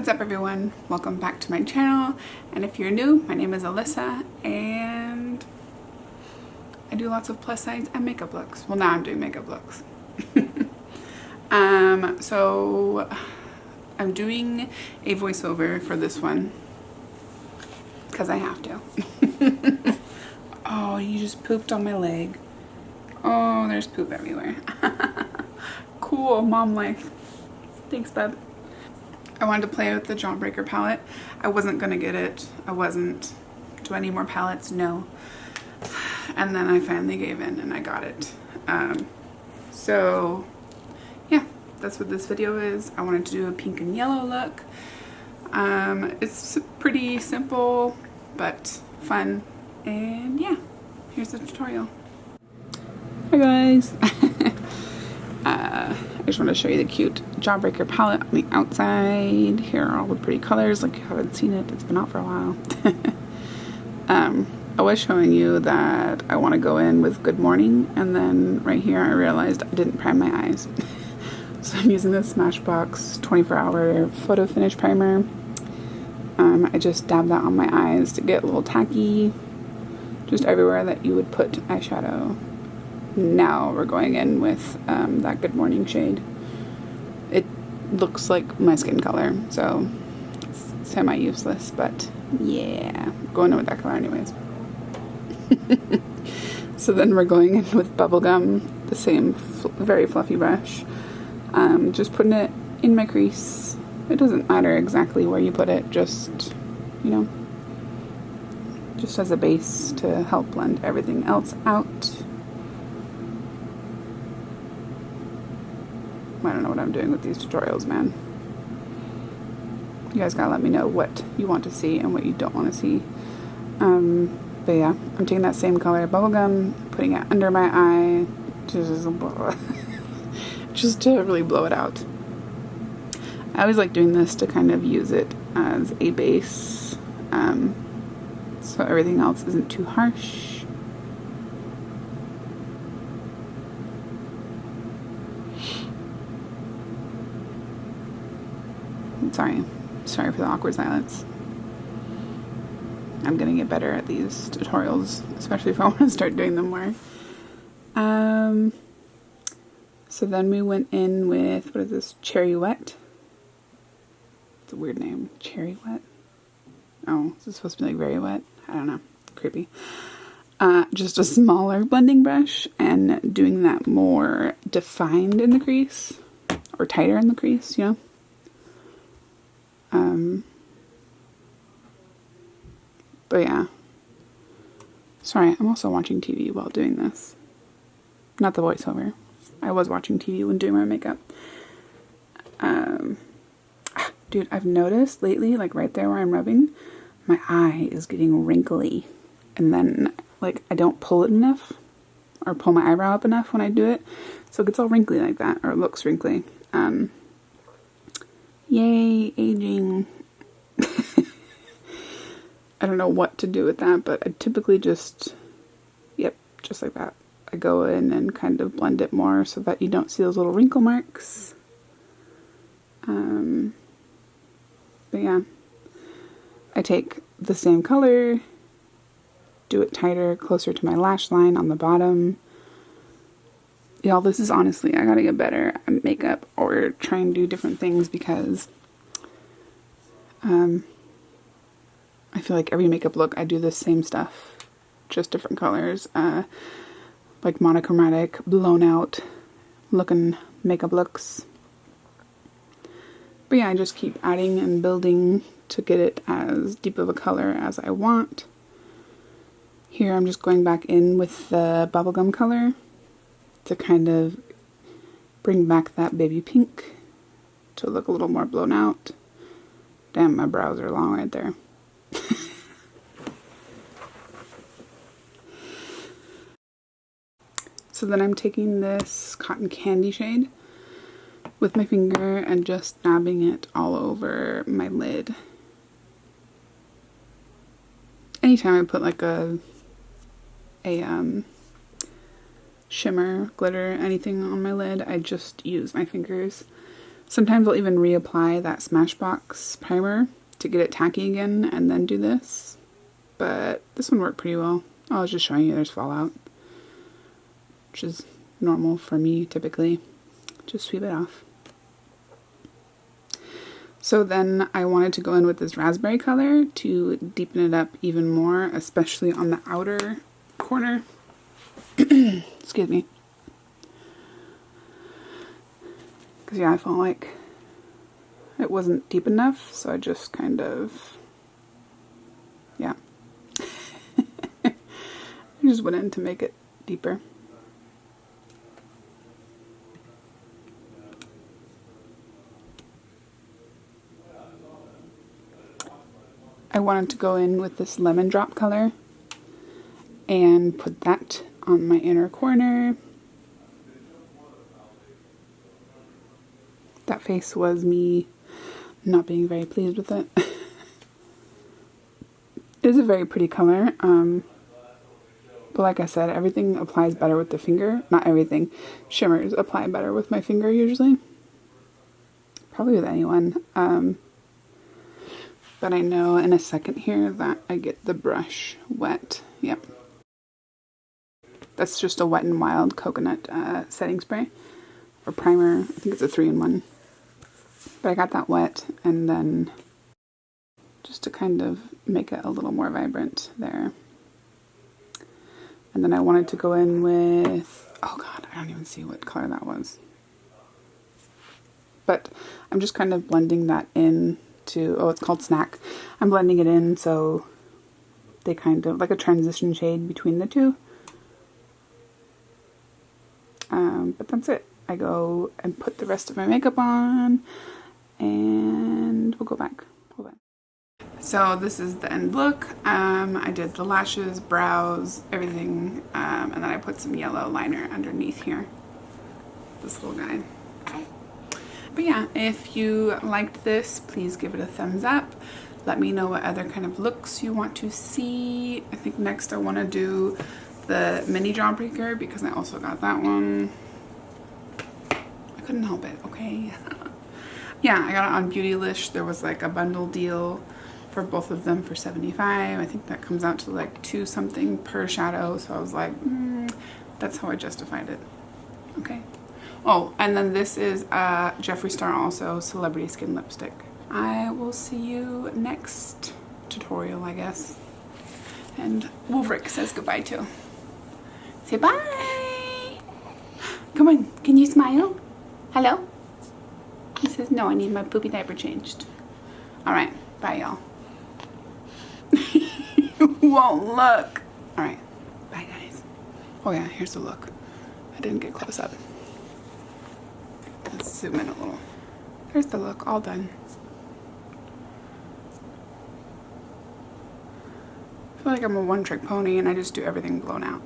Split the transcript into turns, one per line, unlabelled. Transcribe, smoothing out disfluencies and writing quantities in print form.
What's up everyone? Welcome back to my channel, and if you're new, my name is Alyssa and I do lots of plus size and makeup looks. Well, now I'm doing makeup looks. So I'm doing a voiceover for this one because I have to. Oh, you just pooped on my leg. Oh, there's poop everywhere. Cool, mom life. Thanks, bub. I wanted to play with the Jawbreaker palette. I wasn't gonna get it. I wasn't. Do I need more palettes? No. And then I finally gave in and I got it. So yeah, that's what this video is. I wanted to do a pink and yellow look. It's pretty simple but fun, and yeah, here's the tutorial. Hi guys. I just want to show you the cute Jawbreaker palette on the outside. Here are all the pretty colors. Like, you haven't seen it, it's been out for a while. I was showing you that I want to go in with Good Morning, and then right here I realized I didn't prime my eyes. So I'm using the Smashbox 24-hour photo finish primer. I just dabbed that on my eyes to get a little tacky, just everywhere that you would put eyeshadow. Now we're going in with that Good Morning shade. It looks like my skin color, so it's semi-useless, but yeah, going in with that color anyways. So then we're going in with Bubblegum, the same very fluffy brush. Just putting it in my crease. It doesn't matter exactly where you put it, just, you know, just as a base to help blend everything else out. I don't know what I'm doing with these tutorials, man. You guys gotta let me know what you want to see and what you don't want to see. But yeah, I'm taking that same color Bubblegum, putting it under my eye, just to really blow it out. I always like doing this to kind of use it as a base, so everything else isn't too harsh. Sorry for the awkward silence. I'm gonna get better at these tutorials, especially if I want to start doing them more. So then we went in with, what is this, Cherry Wet? It's a weird name, Cherry Wet? Oh, is this supposed to be like very wet? I don't know, creepy. Just a smaller blending brush and doing that more defined in the crease, or tighter in the crease, you know? But yeah, sorry, I'm also watching TV while doing this. Not the voiceover. I was watching TV when doing my makeup. Dude, I've noticed lately, like right there where I'm rubbing, my eye is getting wrinkly. And then, like, I don't pull it enough, or pull my eyebrow up enough when I do it. So it gets all wrinkly like that, or it looks wrinkly. Yay, aging. I don't know what to do with that, but I typically just, yep, just like that. I go in and kind of blend it more so that you don't see those little wrinkle marks. But yeah, I take the same color, do it tighter, closer to my lash line on the bottom. Y'all, this is honestly, I gotta get better at makeup or try and do different things because I feel like every makeup look I do the same stuff, just different colors, like monochromatic, blown out looking makeup looks. But yeah, I just keep adding and building to get it as deep of a color as I want. Here I'm just going back in with the Bubblegum color to kind of bring back that baby pink to look a little more blown out. Damn, my brows are long right there. So then I'm taking this Cotton Candy shade with my finger and just dabbing it all over my lid. Anytime I put like a shimmer, glitter, anything on my lid, I just use my fingers. Sometimes I'll even reapply that Smashbox primer to get it tacky again and then do this. But this one worked pretty well. I was just showing you there's fallout, which is normal for me typically. Just sweep it off. So then I wanted to go in with this raspberry color to deepen it up even more, especially on the outer corner. Excuse me. Because yeah, I felt like it wasn't deep enough, so I just kind of, yeah. I just went in to make it deeper. I wanted to go in with this lemon drop color and put that on my inner corner. That face was me not being very pleased with it. It is a very pretty color, but like I said, everything applies better with the finger. Not everything. Shimmers apply better with my finger usually. Probably with anyone. But I know in a second here that I get the brush wet. Yep. That's just a Wet n Wild coconut setting spray or primer. I think it's a 3-in-1. But I got that wet, and then just to kind of make it a little more vibrant there. And then I wanted to go in with, oh god, I don't even see what color that was. But I'm just kind of blending that in to, oh, it's called Snack. I'm blending it in so they kind of, like a transition shade between the two. But that's it. I go and put the rest of my makeup on, and we'll go back. Hold on. So this is the end look. I did the lashes, brows, everything, and then I put some yellow liner underneath here. This little guy. But yeah, if you liked this, please give it a thumbs up. Let me know what other kind of looks you want to see. I think next I want to do the mini Jawbreaker because I also got that one. I couldn't help it, okay? Yeah, I got it on Beautylish. There was like a bundle deal for both of them for $75. I think that comes out to like $2 something per shadow. So I was like, that's how I justified it. Okay. Oh, and then this is Jeffree Star also Celebrity Skin Lipstick. I will see you next tutorial, I guess. And Wolfric says goodbye too. Say bye. Come on, can you smile? Hello? He says, no, I need my poopy diaper changed. All right, bye y'all. Won't look. All right, bye guys. Oh yeah, here's the look. I didn't get close up. Let's zoom in a little. There's the look, all done. I feel like I'm a one-trick pony and I just do everything blown out.